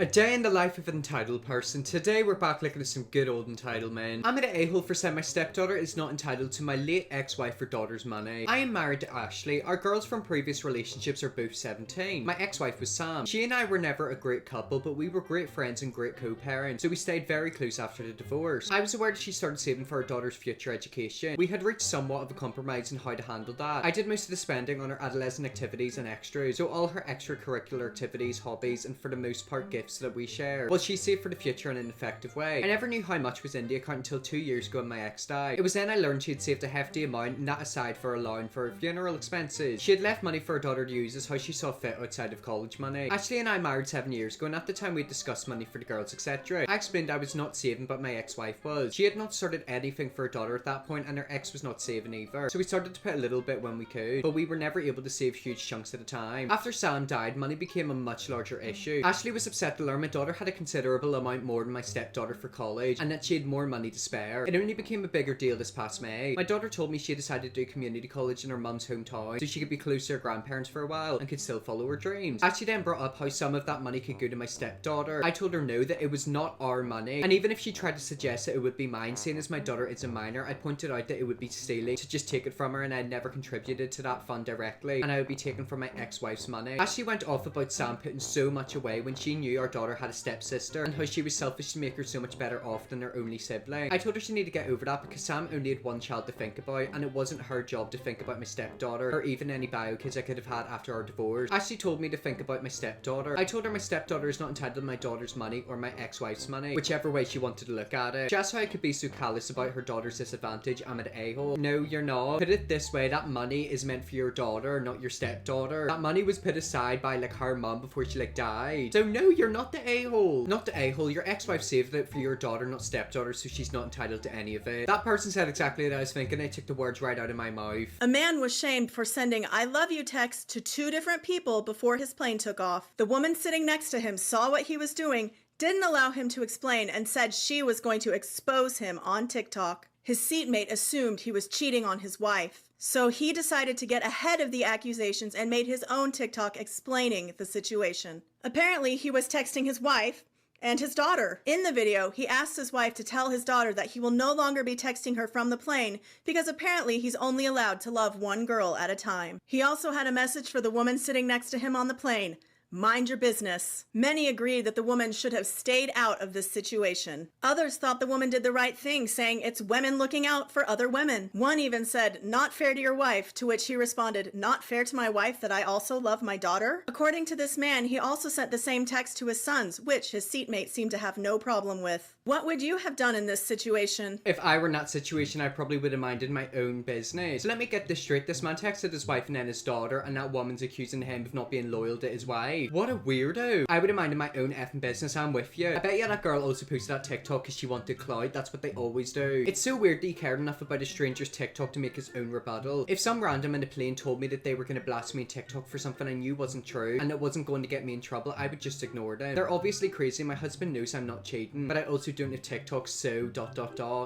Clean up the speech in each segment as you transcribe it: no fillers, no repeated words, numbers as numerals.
A day in the life of an entitled person. Today we're back looking at some good old entitlement. I'm an a-hole for saying my stepdaughter is not entitled to my late ex-wife or daughter's money. I am married to Ashley. Our girls from previous relationships are both 17. My ex-wife was Sam. She and I were never a great couple, but we were great friends and great co-parents, so we stayed very close after the divorce. I was aware that she started saving for her daughter's future education. We had reached somewhat of a compromise in how to handle that. I did most of the spending on her adolescent activities and extras, so all her extracurricular activities, hobbies, and for the most part gifts that we share. Well, she saved for the future in an effective way. I never knew how much was in the account until 2 years ago when my ex died. It was then I learned she had saved a hefty amount, and that aside for allowing for her funeral expenses. She had left money for her daughter to use as how she saw fit outside of college money. Ashley and I married 7 years ago, and at the time we discussed money for the girls, etc. I explained I was not saving, but my ex-wife was. She had not started anything for her daughter at that point, and her ex was not saving either. So we started to put a little bit when we could, but we were never able to save huge chunks at a time. After Sam died, money became a much larger issue. Ashley was upset to learn my daughter had a considerable amount more than my stepdaughter for college, and that she had more money to spare. It only became a bigger deal this past May. My daughter told me she had decided to do community college in her mum's hometown so she could be close to her grandparents for a while and could still follow her dreams. Ashley then brought up how some of that money could go to my stepdaughter. I told her no, that it was not our money, and even if she tried to suggest that it would be mine, seeing as my daughter is a minor, I pointed out that it would be stealing to just take it from her, and I had never contributed to that fund directly, and I would be taken from my ex-wife's money. Ashley went off about Sam putting so much away when she knew our daughter had a stepsister, and how she was selfish to make her so much better off than her only sibling. I told her she needed to get over that because Sam only had one child to think about, and it wasn't her job to think about my stepdaughter or even any bio kids I could have had after our divorce. Ashley told me to think about my stepdaughter. I told her my stepdaughter is not entitled to my daughter's money or my ex-wife's money, whichever way she wanted to look at it. Just how I could be so callous about her daughter's disadvantage, I'm an a-hole. No, you're not. Put it this way, that money is meant for your daughter, not your stepdaughter. That money was put aside by like her mum before she like died. So no, you're not the a-hole. Not the a-hole, your ex-wife saved it for your daughter, not stepdaughter, so she's not entitled to any of it. That person said exactly what I was thinking. I took the words right out of my mouth. A man was shamed for sending I love you texts to 2 different people before his plane took off. The woman sitting next to him saw what he was doing, didn't allow him to explain, and said she was going to expose him on TikTok. His seatmate assumed he was cheating on his wife. So he decided to get ahead of the accusations and made his own TikTok explaining the situation. Apparently, he was texting his wife and his daughter. In the video, he asks his wife to tell his daughter that he will no longer be texting her from the plane because apparently he's only allowed to love one girl at a time. He also had a message for the woman sitting next to him on the plane. Mind your business. Many agreed that the woman should have stayed out of this situation. Others thought the woman did the right thing, saying it's women looking out for other women. One even said, "Not fair to your wife," to which he responded, "Not fair to my wife that I also love my daughter?" According to this man, he also sent the same text to his sons, which his seatmate seemed to have no problem with. What would you have done in this situation? If I were in that situation, I probably would have minded my own business. So let me get this straight. This man texted his wife and then his daughter, and that woman's accusing him of not being loyal to his wife. What a weirdo. I would have minded my own effing business. I'm with you. I bet you that girl also posted that TikTok because she wanted clout. That's what they always do. It's so weird that he cared enough about a stranger's TikTok to make his own rebuttal. If some random in a plane told me that they were going to blast me on TikTok for something I knew wasn't true and it wasn't going to get me in trouble, I would just ignore them. They're obviously crazy. My husband knows I'm not cheating, but I also don't have TikTok, so ...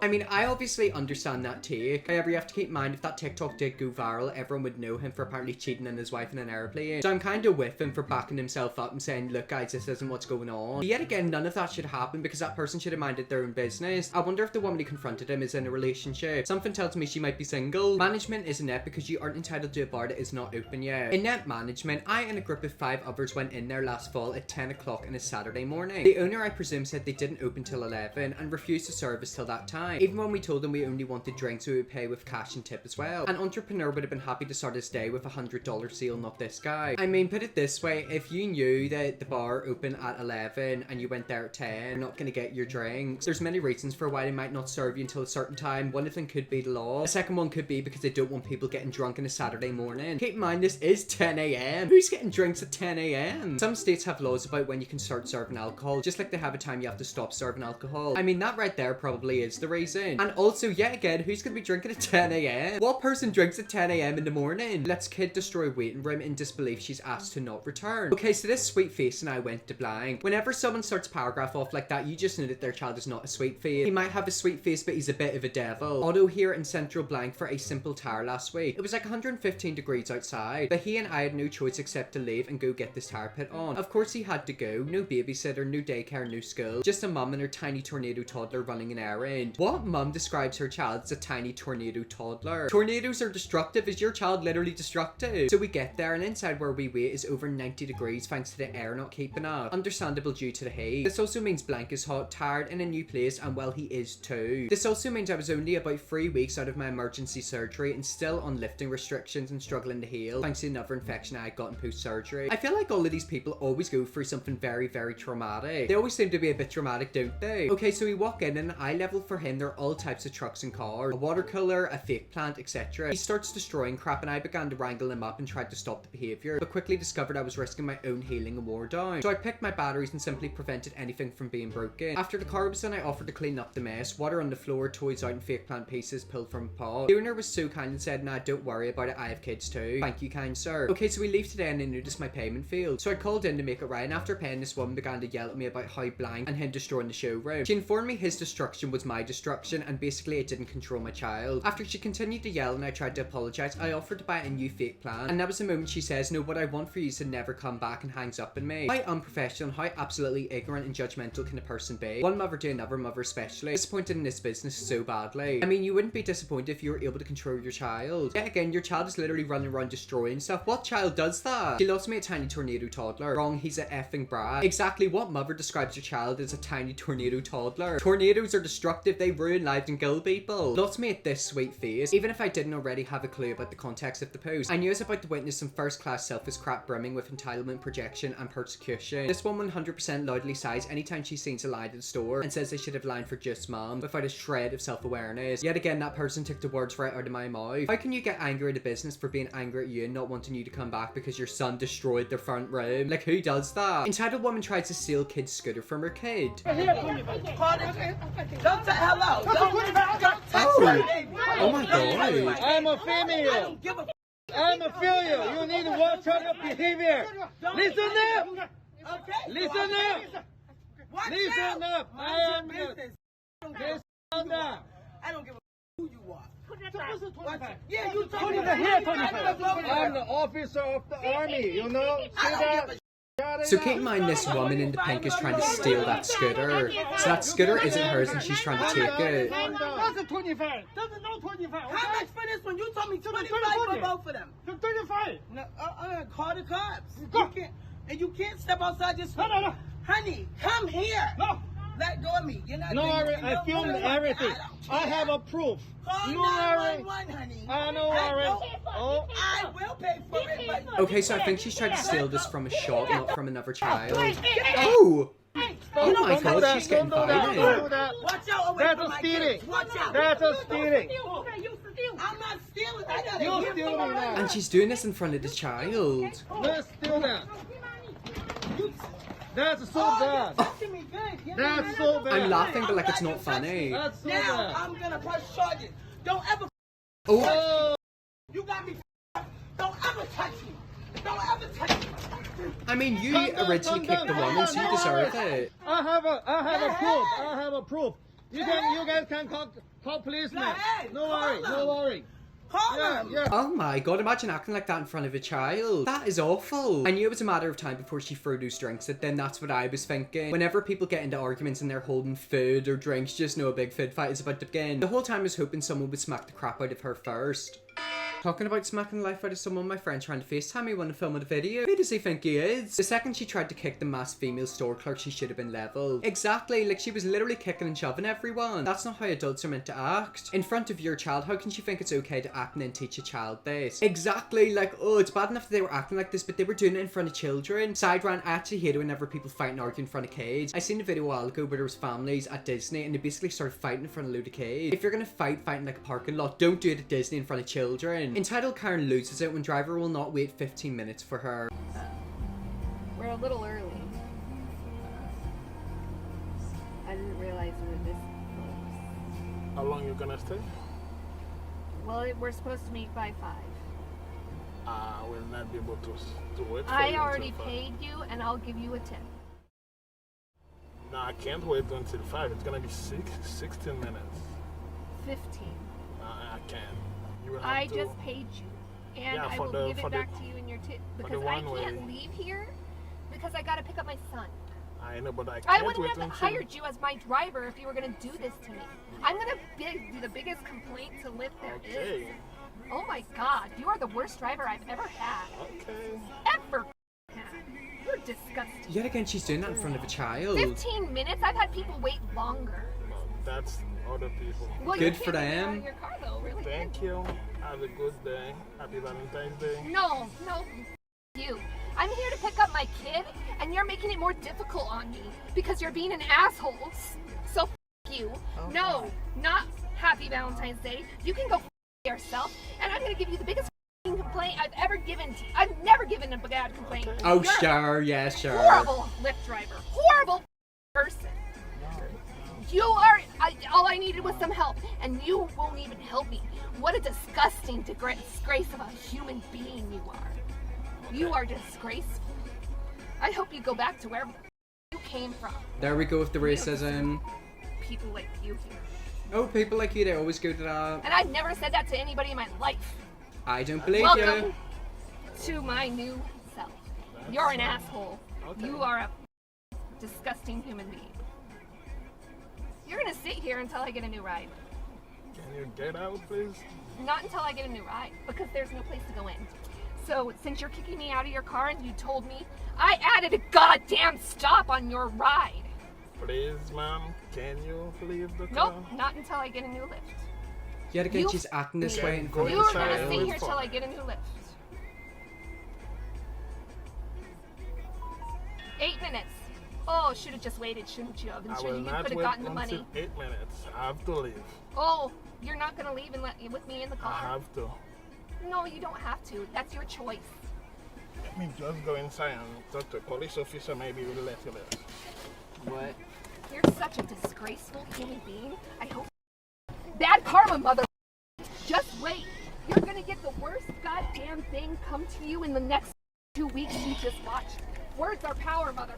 I mean, I obviously understand that take. However, you have to keep in mind if that TikTok did go viral, everyone would know him for apparently cheating on his wife in an airplane. So I'm kind of with him for backing himself up and saying, look guys, this isn't what's going on. But yet again, none of that should happen because that person should have minded their own business. I wonder if the woman who confronted him is in a relationship. Something tells me she might be single. Management is inept because you aren't entitled to a bar that is not open yet. Inept management. I and a group of 5 others went in there last fall at 10 o'clock on a Saturday morning. The owner, I presume, said they didn't open till 11 and refused to serve us till that time. Even when we told them we only wanted drinks, we would pay with cash and tip as well. An entrepreneur would have been happy to start his day with $100 seal, not this guy. I mean, put it this way, if you knew that the bar open at 11 and you went there at 10, you're not going to get your drinks. There's many reasons for why they might not serve you until a certain time. One of them could be the law. A second one could be because they don't want people getting drunk on a Saturday morning. Keep in mind, this is 10 a.m. Who's getting drinks at 10 a.m? Some states have laws about when you can start serving alcohol, just like they have a time you have to stop serving alcohol. I mean, that right there probably is the reason. And also, yet again, who's going to be drinking at 10 a.m? What person drinks at 10 a.m. in the morning? Lets kid destroy waiting room in disbelief she's asked to not return. Okay, so this sweet face and I went to blank. Whenever someone starts a paragraph off like that, you just know that their child is not a sweet face. He might have a sweet face, but he's a bit of a devil. Otto here in central blank for a simple tire last week. It was like 115 degrees outside, but he and I had no choice except to leave and go get this tire put on. Of course he had to go. No babysitter, no daycare, no school. Just a mum and her tiny tornado toddler running an errand. What mum describes her child as a tiny tornado toddler? Tornadoes are destructive. Is your child literally destructive? So we get there and inside where we wait is over 90 degrees thanks to the air not keeping up. Understandable due to the heat. This also means blank is hot, tired, in a new place, and well, he is too. This also means I was only about 3 weeks out of my emergency surgery and still on lifting restrictions and struggling to heal thanks to another infection I had gotten post-surgery. I feel like all of these people always go through something very, very traumatic. They always seem to be a bit dramatic, don't they? Okay, so we walk in and at eye level for him there are all types of trucks and cars. A water cooler, a fake plant, etc. He starts destroying crap and I began to wrangle him up and tried to stop the behaviour, but quickly discovered I was risking my own healing and wore down. So I picked my batteries and simply prevented anything from being broken. After the car was done, I offered to clean up the mess. Water on the floor, toys out and fake plant pieces pulled from a pot. The owner was so kind and said, nah, don't worry about it, I have kids too. Thank you, kind sir. Okay, so we leave today and I noticed my payment failed. So I called in to make it right, and after paying, this woman began to yell at me about how blank and him destroying the showroom. She informed me his destruction was my destruction and basically it didn't control my child. After she continued to yell and I tried to apologise, I offered to buy a new fake plant, and that was the moment she says, no, what I want for you is to never come back, and hangs up on me. How unprofessional, how absolutely ignorant and judgmental can a person be? One mother to another mother especially. Disappointed in this business so badly. I mean, you wouldn't be disappointed if you were able to control your child. Yet again, your child is literally running around destroying stuff. What child does that? He loves me a tiny tornado toddler. Wrong, he's a effing brat. Exactly what mother describes your child as a tiny tornado toddler? Tornadoes are destructive, they ruin lives and kill people. Lots me at this sweet face. Even if I didn't already have a clue about the context of the post, I knew I was about to witness some first class selfish crap brimming with entitlement, projection and persecution. This one 100% loudly sighs anytime she sees a line at the store and says they should have line for just mom without a shred of self-awareness. Yet again, that person took the words right out of my mouth. How can you get angry at a business for being angry at you and not wanting you to come back because your son destroyed their front room? Like, who does that? Entitled woman tries to steal kid's scooter from her kid. Don't say hello. Oh my god. I'm a female. I'm a female. You need to watch out your behavior. Listen up. Listen up. Listen up. I am the... I don't give a who you are. Yeah, you told me that here, I'm the officer of the army, you know? See that? So keep in mind this woman in the pink is trying to steal that scooter. So that scooter isn't hers and she's trying to take it. That's a 25. That's no 25. How much for this one? You told me 25 for both of them. 35. No, call the cops. You can't, and you can't step outside this. No. Honey, come here. No. Let go of me. You're not. No, I filmed everything. I have a proof. Call No worry. 911, honey. I know worry. Oh. I will pay for it. But Okay, so I think she's trying to steal this from a shop, not from another child. Oh! Oh my god, she's getting violent. watch out away That's from a my stealing. kids. Watch out. That's a stealing. I'm not stealing. I gotta You're give stealing them now. And she's doing this in front of the child. Let's steal that. That's so Oh, bad. you're touching me good. That's so bad. I'm laughing, but like it's not funny. That's so Now bad. I'm gonna press charges. Don't ever. Oh! You got me. Don't ever touch me. Don't ever touch me. I mean, you Calm down, originally calm kicked the down. woman, so you deserve it. I have a proof. I have a proof. You guys can call policeman. Go ahead. No Call worry. them. No worry. Call Yeah, them. yeah. Oh my god, imagine acting like that in front of a child. That is awful. I knew it was a matter of time before she threw those drinks at them. That's what I was thinking. Whenever people get into arguments and they're holding food or drinks, just know a big food fight is about to begin. The whole time I was hoping someone would smack the crap out of her first. Talking about smacking the life out of someone, my friend trying to FaceTime me when I film a video. Who does he think he is? The second she tried to kick the masked female store clerk, she should have been leveled. Exactly, like she was literally kicking and shoving everyone. That's not how adults are meant to act. In front of your child, how can she think it's okay to act and then teach a child this? Exactly, like, oh, it's bad enough that they were acting like this, but they were doing it in front of children. Side rant, I actually hate it whenever people fight and argue in front of kids. I seen a video a while ago where there was families at Disney and they basically started fighting in front of a load of kids. If you're gonna fight in like a parking lot, don't do it at Disney in front of children. Entitled Karen loses it when driver will not wait 15 minutes for her. We're a little early. I didn't realize we were this close. How long you gonna stay? Well, we're supposed to meet by 5. I will not be able to wait for I you already until 5. paid you, and I'll give you a tip. No, I can't wait until 5. It's gonna be 16 minutes. 15. I can't. You will have I to, just paid you, and Yeah, I for will the- give for it the- back to you in your tip for the because I one can't way. leave here because I gotta pick up my son. I know, but I can't I wouldn't wait have until... hired you as my driver if you were gonna do this to me. I'm gonna do the biggest complaint to Lyft there is. Okay. Oh my God, you are the worst driver I've ever had. Okay. Ever had. You're disgusting. Yet again, she's doing that in front of a child. 15 minutes? I've had people wait longer. No, that's other people. Well, Good you for can't get them. out of your car though, really. Thank you. Have a good day. Happy Valentine's Day. No, you. I'm here to pick up my kid, and you're making it more difficult on me because you're being an asshole. So you. No, not happy Valentine's Day. You can go yourself, and I'm gonna give you the biggest complaint I've ever given to you. I've never given a bad complaint. Oh, You're sure, yeah, sure. horrible Lyft driver. Horrible person. You are, all I needed was some help, and you won't even help me. What a disgusting disgrace of a human being you are. You are disgraceful. I hope you go back to wherever you came from. There we go with the racism. People like you here. Oh, people like you, they always go to that. And I've never said that to anybody in my life. I don't believe Welcome you. to my new self. You're an asshole. Okay. You are a disgusting human being. You're gonna sit here until I get a new ride. Can you get out, please? Not until I get a new ride, because there's no place to go in. So since you're kicking me out of your car and you told me, I added a goddamn stop on your ride. Please, ma'am, can you leave the Nope, car? not until I get a new lift. Yet again, You- she's acting this Okay, way in go front You of are a gonna inside. sit child. here till I get a new lift. 8 minutes. Oh, should have just waited, shouldn't you have? And I should will you not could have wait gotten the until money. 8 minutes. I have to leave. Oh, you're not gonna leave and with me in the I car? have to. No, you don't have to. That's your choice. Let me just go inside and talk to a police officer. Maybe we'll let you live. What? You're such a disgraceful human being. I hope. Bad karma, mother. Just wait. You're gonna get the worst goddamn thing come to you in the next 2 weeks you just watched. Words are power, mother.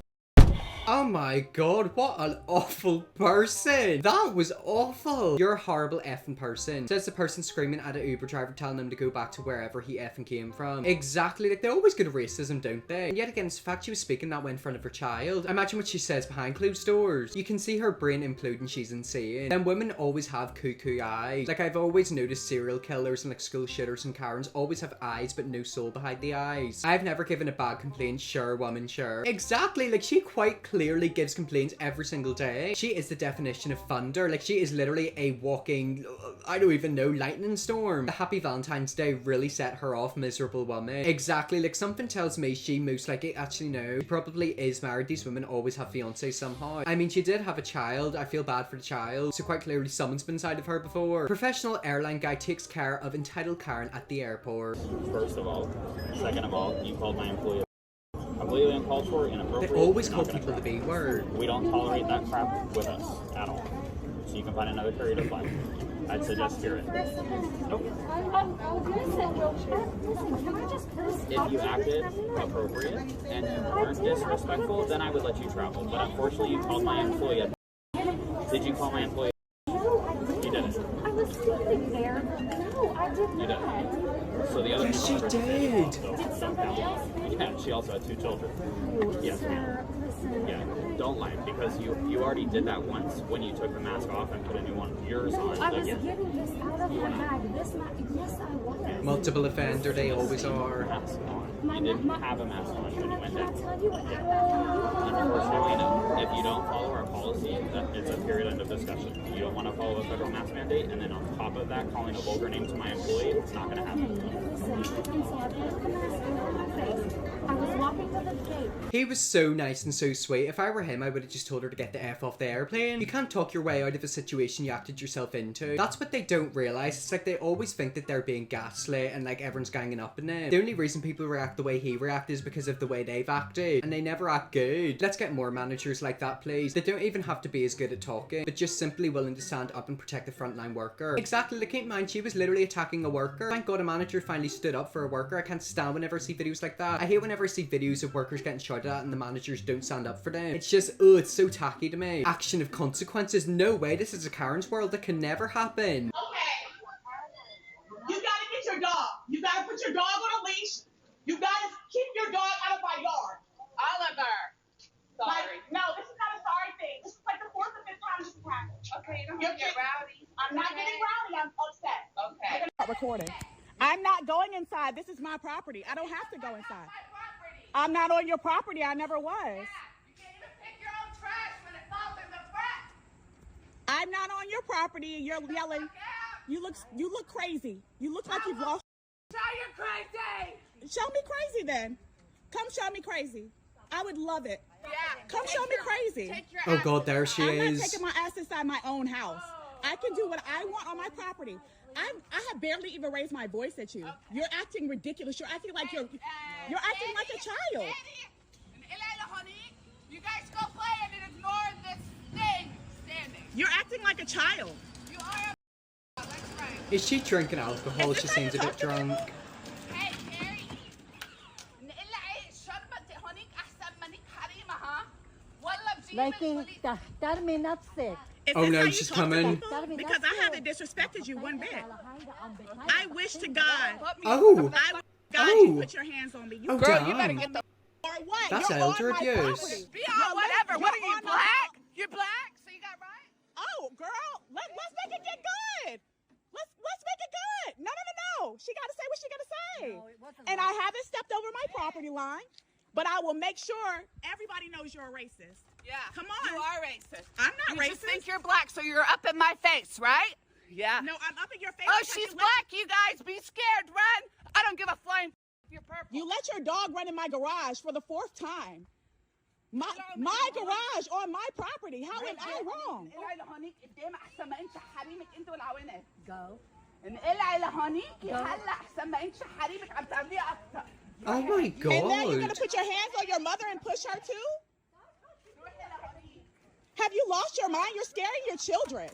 Oh my god, what an awful person. That was awful. You're a horrible effing person. Says the person screaming at an Uber driver telling him to go back to wherever he effing came from. Exactly, like they always go to racism, don't they? And yet again, it's the fact she was speaking that way in front of her child. Imagine what she says behind closed doors. You can see her brain imploding, she's insane. Then women always have cuckoo eyes. Like I've always noticed serial killers and like school shooters and Karens always have eyes but no soul behind the eyes. I've never given a bad complaint, sure woman, sure. Exactly, like she quite clearly gives complaints every single day. She is the definition of thunder. Like she is literally a walking, I don't even know, lightning storm. The Happy Valentine's Day really set her off, miserable woman. Exactly, like something tells me she most likely, actually no, she probably is married. These women always have fiancés somehow. I mean, she did have a child. I feel bad for the child. So quite clearly someone's been inside of her before. Professional airline guy takes care of entitled Karen at the airport. First of all. Second of all, you called my employee completely uncalled for, They inappropriate. always You're call not gonna people the try. B word. We don't tolerate that crap with us at all. So you can find another courier to fly. I'd suggest Spirit. Nope. If you acted appropriate and you weren't disrespectful, then I would let you travel. But unfortunately, you called my employee. Did you call my employee? You didn't. I was sleeping there. No, I did You not. didn't. So the other Yes, people she did. Did somebody else? Yeah, she also had 2 children. Yes, ma'am. Listen. Yeah, don't lie because you already did that once when you took the mask off and put a new one of yours on. I was Again. getting this out of my bag. Yes, I was. Multiple offender, they always are. Mask on. You didn't have a mask on when you went Can I in. tell you what happened? Unfortunately, no. If you don't follow our policy, it's a period end of discussion. You don't want to follow a federal mask mandate, and then on top of that, calling a vulgar name to my employee, it's not going to happen. Listen, and so I put the mask on my face. I was walking to the gate. He was so nice and so sweet. If I were him, I would have just told her to get the F off the airplane. You can't talk your way out of a situation you acted yourself into. That's what they don't realise. It's like they always think that they're being gaslit and like everyone's ganging up on them. The only reason people react the way he reacted is because of the way they've acted. And they never act good. Let's get more managers like that, please. They don't even even have to be as good at talking, but just simply willing to stand up and protect the frontline worker. Exactly, like keep in mind, she was literally attacking a worker. Thank God a manager finally stood up for a worker. I can't stand whenever I see videos like that. I hate whenever I see videos of workers getting shouted at and the managers don't stand up for them. It's just, oh, it's so tacky to me. Action of consequences. No way, this is a Karen's world. That can never happen. Okay. You gotta get your dog. You gotta put your dog on a leash. You gotta keep your dog out of my yard. Oliver. Sorry. No, this is not a sorry thing. This is like the 4th or 5th time this has happened. Okay, you don't have to get rowdy. I'm not getting rowdy. I'm upset. Okay. Recording. I'm not going inside. This is my property. I don't have to go inside. I'm not on your property. I never was. Yeah, you can't even pick your own trash when it falls in the front. I'm not on your property. You're yelling. You look crazy. You look like you've lost. Show you crazy. Show me crazy then. Come show me crazy. I would love it. Yeah. Come show me crazy. Oh God, there she I'm not is. taking my ass inside my own house. I can do what I want on my properity. I have barely even raised my voice at you. You're acting ridiculous. You're acting like you're acting like a child. You guys go play and ignore this thing standing. You're acting like a child. You are a that's right. Is she drinking alcohol? She seems a bit drunk. Hey, Carrie. نقلع شربتي هونيك أحسن منك حريمة ها؟ والله بجيب تحترمي نفسك. Is Oh this no, how you she's talk to coming. people? Because I haven't disrespected you one bit. I wish to God. Oh. I wish to God you put your hands on me. You Oh, girl, damn. you better get the or what? That's You're elder on my abuse. property. Be on whatever. What are you, You're on my black? property. You're black, so you got right? Oh, girl, let's make it get good. Let's make it good. No. She got to say what she got to say. And I haven't stepped over my property line, but I will make sure everybody knows you're a racist. Yeah. Come on. You are racist. I'm not You racist. just think you're black, so you're up in my face, right? Yeah. No, I'm up in your face. Oh, because she's you black, you guys. Be scared. Run. I don't give a flying if you're purple. You let your dog run in my garage for the 4th time. My garage on my property. How am I wrong? Go. Oh my God. And now you're gonna put your hands on your mother and push her too? Have you lost your mind? You're scaring your children.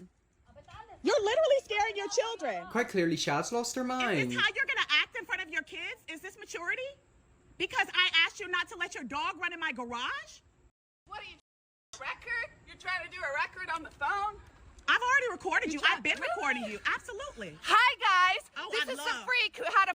You're literally scaring your children. Quite clearly, Shad's lost her Is mind. this how you're gonna act in front of your kids? Is this maturity? Because I asked you not to let your dog run in my garage? What are you, record? You're trying to do a record on the phone? I've already recorded you. I've been recording you. Absolutely. Hi, guys. Oh, this I is love. the freak who had a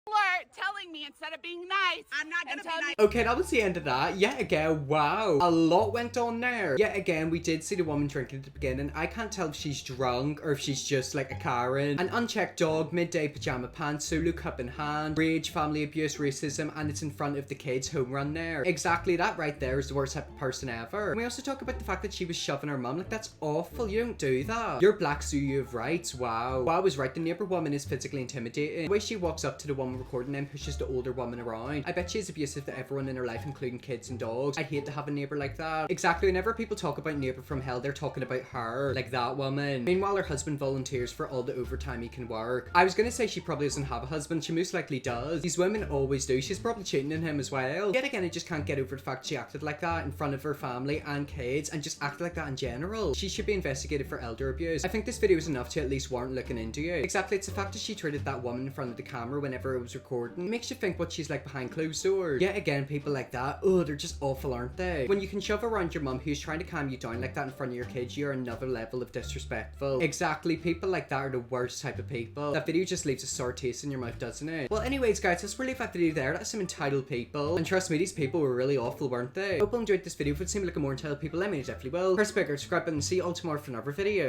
alert telling me instead of being nice. I'm not gonna and be tell nice. me- Okay, that was the end of that. Yet again, wow. A lot went on there. Yet again, we did see the woman drinking at the beginning. I can't tell if she's drunk or if she's just like a Karen. An unchecked dog, midday pajama pants, solo cup in hand, rage, family abuse, racism, and it's in front of the kids' home run there. Exactly, that right there is the worst type of person ever. And we also talk about the fact that she was shoving her mum. Like, that's awful. You don't do that. You're black, so you have rights. Wow. Wow was right. The neighbor woman is physically intimidating. The way she walks up to the woman recording and pushes the older woman around. I bet she's abusive to everyone in her life, including kids and dogs. I'd hate to have a neighbor like that. Exactly, whenever people talk about neighbor from hell, they're talking about her, like that woman. Meanwhile, her husband volunteers for all the overtime he can work. I was gonna say she probably doesn't have a husband. She most likely does. These women always do. She's probably cheating on him as well. Yet again, I just can't get over the fact she acted like that in front of her family and kids, and just acted like that in general. She should be investigated for elder abuse. I think this video is enough to at least warrant looking into it. Exactly, it's the fact that she treated that woman in front of the camera whenever it was recording. It makes you think what she's like behind closed doors. Yet again, people like that, oh, they're just awful, aren't they? When you can shove around your mum who's trying to calm you down like that in front of your kids, you're another level of disrespectful. Exactly, people like that are the worst type of people. That video just leaves a sour taste in your mouth, doesn't it? Well, anyways, guys, let's leave that video there. That's some entitled people. And trust me, these people were really awful, weren't they? Hope you enjoyed this video. If it seemed like a more entitled people, let me know, definitely will. Press bigger, subscribe button, and see you all tomorrow for another video.